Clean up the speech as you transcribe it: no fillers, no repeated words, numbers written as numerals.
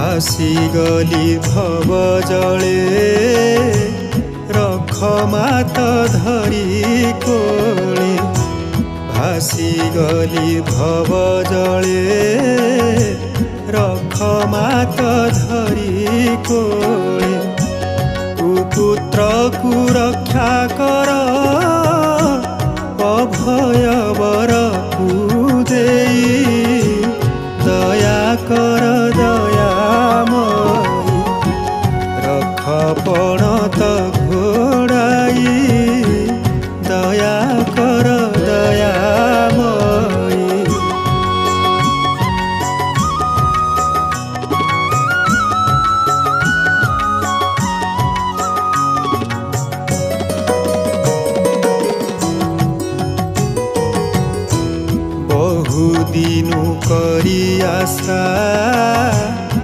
भासीगली भव जले रख मात धरी कोले भासीगली भव जले रख मात धरी कोले कुपुत्र को रक्षा कर अभय वर दया कर दयामयी रख पणत घोड़ाई दया कर दयामयी। बहुदिनु करी आशा